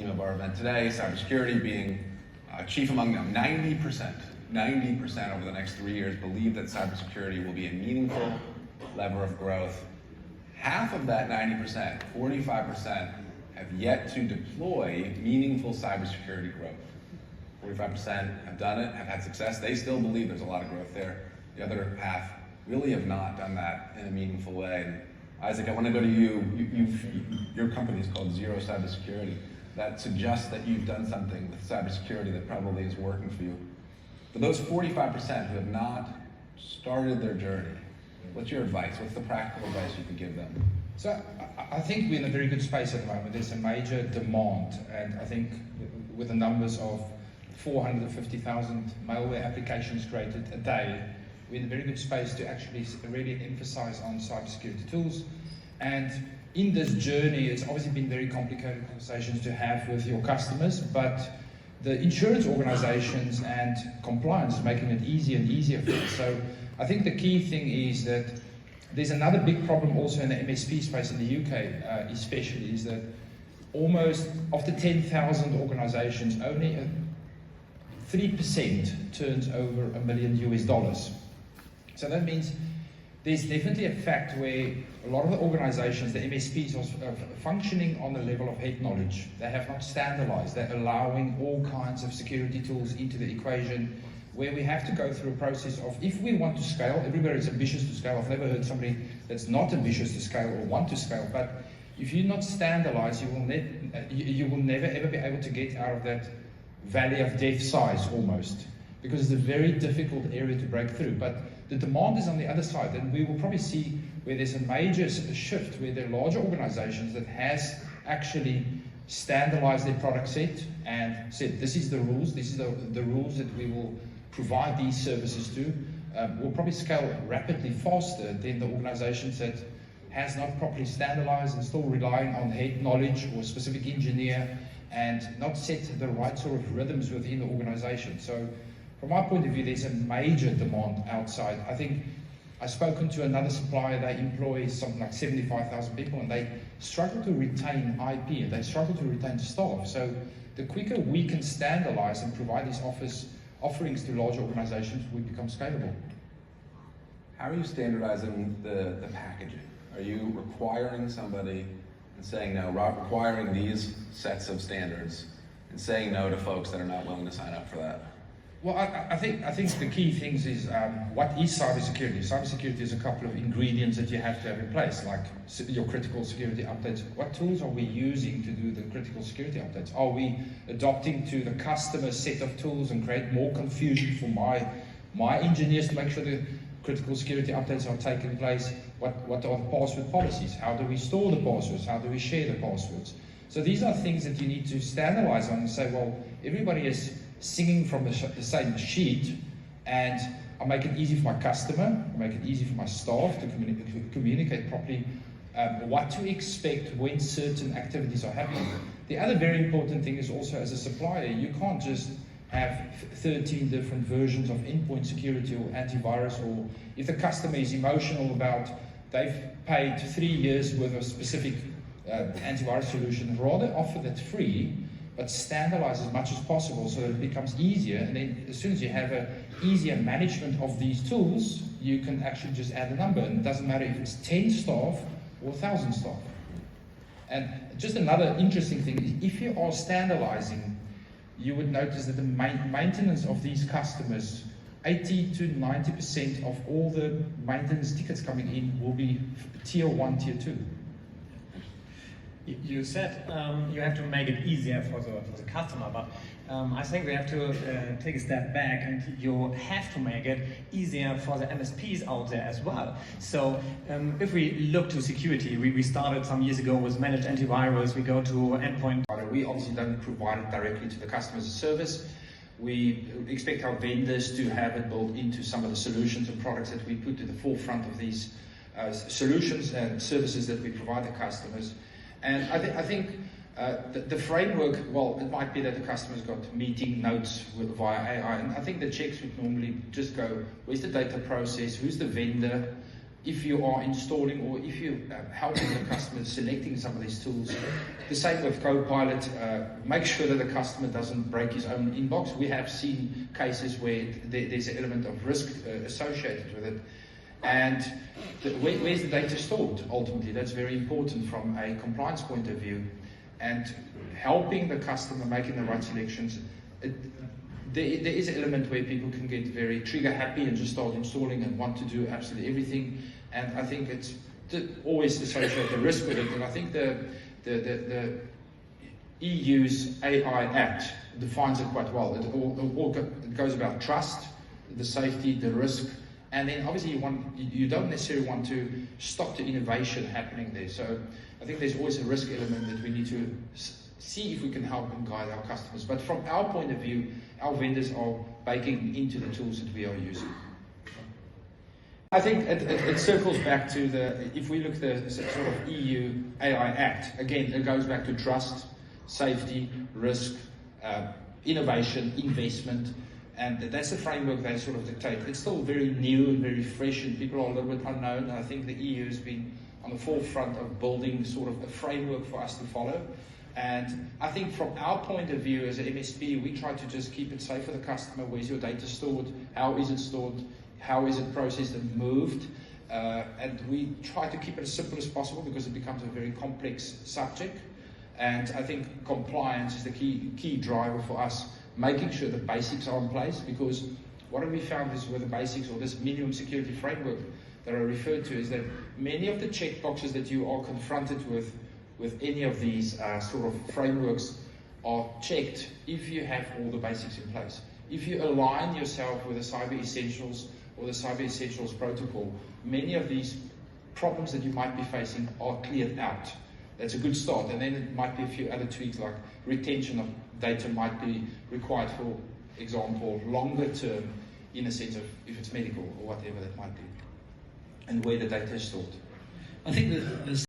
theme of our event today, cybersecurity being chief among them. 90% over the next 3 years believe that cybersecurity will be a meaningful lever of growth. Half of that 90%, 45%, have yet to deploy meaningful cybersecurity growth. 45% have done it, have had success. They still believe there's a lot of growth there. The other half really have not done that in a meaningful way. And Izak, I want to go to you. Your company is called Zhero Cybersecurity. That suggests that you've done something with cybersecurity that probably is working for you. For those 45% who have not started their journey, what's your advice? What's the practical advice you could give them? So I think we're in a very good space at the moment. There's a major demand, and I think with the numbers of 450,000 malware applications created a day, we're in a very good space to actually really emphasize on cybersecurity tools. And in this journey, it's obviously been very complicated conversations to have with your customers, but the insurance organizations and compliance is making it easier and easier for them. So I think the key thing is that there's another big problem also in the MSP space in the UK, especially, is that almost of the 10,000 organizations, only 3% turns over $1 million. So that means there's definitely a fact where a lot of the organizations, the MSPs, are functioning on the level of head knowledge. They have not standardized. They're allowing all kinds of security tools into the equation, where we have to go through a process of, if we want to scale, everybody is ambitious to scale. I've never heard somebody that's not ambitious to scale or want to scale, but if you're not standardized, you will never ever be able to get out of that valley of death size almost, because it's a very difficult area to break through. But the demand is on the other side, and we will probably see where there's a major shift, where there are larger organizations that has actually standardized their product set and said, this is the rules, this is the rules that we will provide these services to. Will probably scale rapidly faster than the organizations that has not properly standardized and still relying on head knowledge or a specific engineer and not set the right sort of rhythms within the organization. So from my point of view, there's a major demand outside. I think I've spoken to another supplier. They employ something like 75,000 people, and they struggle to retain IP, and they struggle to retain staff. So the quicker we can standardize and provide these offerings to large organizations, we become scalable. How are you standardizing the packaging? Are you requiring somebody and saying no, requiring these sets of standards and saying no to folks that are not willing to sign up for that? Well, I think the key things is, what is cybersecurity? Cybersecurity is a couple of ingredients that you have to have in place, like your critical security updates. What tools are we using to do the critical security updates? Are we adopting to the customer set of tools and create more confusion for my engineers to make sure the critical security updates are taking place? What are the password policies? How do we store the passwords? How do we share the passwords? So these are things that you need to standardize on and say, well, everybody is singing from the same sheet, and I make it easy for my customer, I make it easy for my staff to communicate properly what to expect when certain activities are happening. The other very important thing is also, as a supplier, you can't just have 13 different versions of endpoint security or antivirus, or if the customer is emotional about they've paid 3 years worth of specific antivirus solution, rather offer that free, but standardize as much as possible so that it becomes easier. And then as soon as you have an easier management of these tools, you can actually just add a number. And it doesn't matter if it's 10 staff or 1,000 staff. And just another interesting thing is, if you are standardizing, you would notice that the maintenance of these customers, 80 to 90% of all the maintenance tickets coming in will be tier 1, tier 2. You said you have to make it easier for the customer, but I think we have to take a step back, and you have to make it easier for the MSPs out there as well. So if we look to security, we started some years ago with managed antivirus, we go to endpoint. We obviously don't provide it directly to the customer as a service. We expect our vendors to have it built into some of the solutions and products that we put to the forefront of these solutions and services that we provide the customers. And I think the framework, well, it might be that the customer's got meeting notes via AI, and I think the checks would normally just go, where's the data process, who's the vendor, if you are installing or if you're helping the customer selecting some of these tools. The same with Copilot, make sure that the customer doesn't break his own inbox. We have seen cases where there's an element of risk associated with it. And where's the data stored? Ultimately, that's very important from a compliance point of view. And helping the customer making the right selections. There is an element where people can get very trigger happy and just start installing and want to do absolutely everything. And I think it's always associate the risk with it. And I think the EU's AI Act defines it quite well. It goes about trust, the safety, the risk, and then obviously you don't necessarily want to stop the innovation happening there. So I think there's always a risk element that we need to see if we can help and guide our customers. But from our point of view, our vendors are baking into the tools that we are using. I think it circles back to if we look at the sort of EU AI Act, again, it goes back to trust, safety, risk, innovation, investment, and that's the framework they sort of dictate. It's still very new and very fresh, and people are a little bit unknown. And I think the EU has been on the forefront of building sort of a framework for us to follow. And I think from our point of view as an MSP, we try to just keep it safe for the customer. Where's your data stored? How is it stored? How is it processed and moved? And we try to keep it as simple as possible because it becomes a very complex subject. And I think compliance is the key driver for us, making sure the basics are in place, because what have we found is with the basics or this minimum security framework that I referred to is that many of the checkboxes that you are confronted with any of these sort of frameworks are checked if you have all the basics in place. If you align yourself with the Cyber Essentials or the Cyber Essentials protocol, many of these problems that you might be facing are cleared out. That's a good start, and then it might be a few other tweaks like retention of data might be required, for example, longer term in a sense of if it's medical or whatever that might be, and where the data is stored. I think that